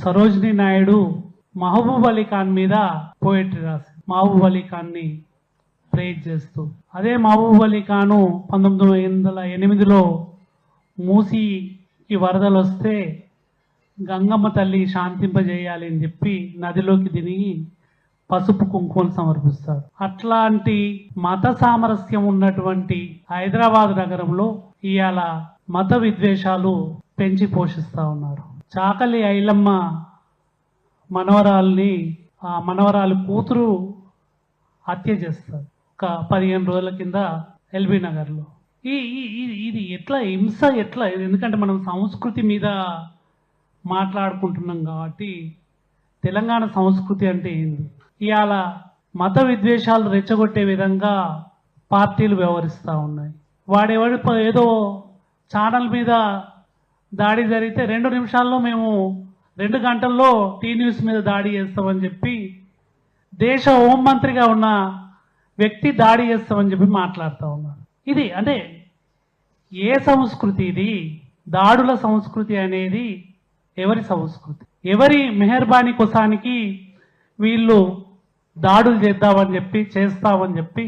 సరోజినీ నాయుడు మహబూబ్ అలీ ఖాన్ మీద పోయిటరీ రాశారు, మహబూబ్ అలీ ఖాన్ని ప్రేజ్ చేస్తూ. అదే మహబూబ్ అలీ ఖాను 1908లో మూసీకి వరదలు వస్తే గంగమ్మ తల్లి శాంతింపజేయాలి అని చెప్పి నదిలోకి దిగి పసుపు కుంకుమలు సమర్పిస్తారు. అట్లాంటి మత సామరస్యం ఉన్నటువంటి హైదరాబాద్ నగరంలో ఇవాళ మత విద్వేషాలు పెంచి పోషిస్తూ ఉన్నారు. చాకలి ఐలమ్మ మనవరాలు కూతురు హత్య చేస్తారు ఒక 15 రోజుల కింద ఎల్బీ నగర్లో. ఇది ఎట్లా హింస, ఎట్లా? ఎందుకంటే మనం సంస్కృతి మీద మాట్లాడుకుంటున్నాం కాబట్టి తెలంగాణ సంస్కృతి అంటే ఏంది? ఇవాళ మత విద్వేషాలు రెచ్చగొట్టే విధంగా పార్టీలు వ్యవహరిస్తూ ఉన్నాయి. వాడెవడి ఏదో ఛానల్ మీద దాడి జరిగితే 2 నిమిషాల్లో మేము 2 గంటల్లో టీ న్యూస్ మీద దాడి చేస్తామని చెప్పి, దేశ హోంమంత్రిగా ఉన్న వ్యక్తి దాడి చేస్తామని చెప్పి మాట్లాడుతూ ఉన్నారు. ఇది అంటే ఏ సంస్కృతి ఇది? దాడుల సంస్కృతి అనేది ఎవరి సంస్కృతి? ఎవరి మెహర్బానీ కోసానికి వీళ్ళు దాడులు చేస్తామని చెప్పి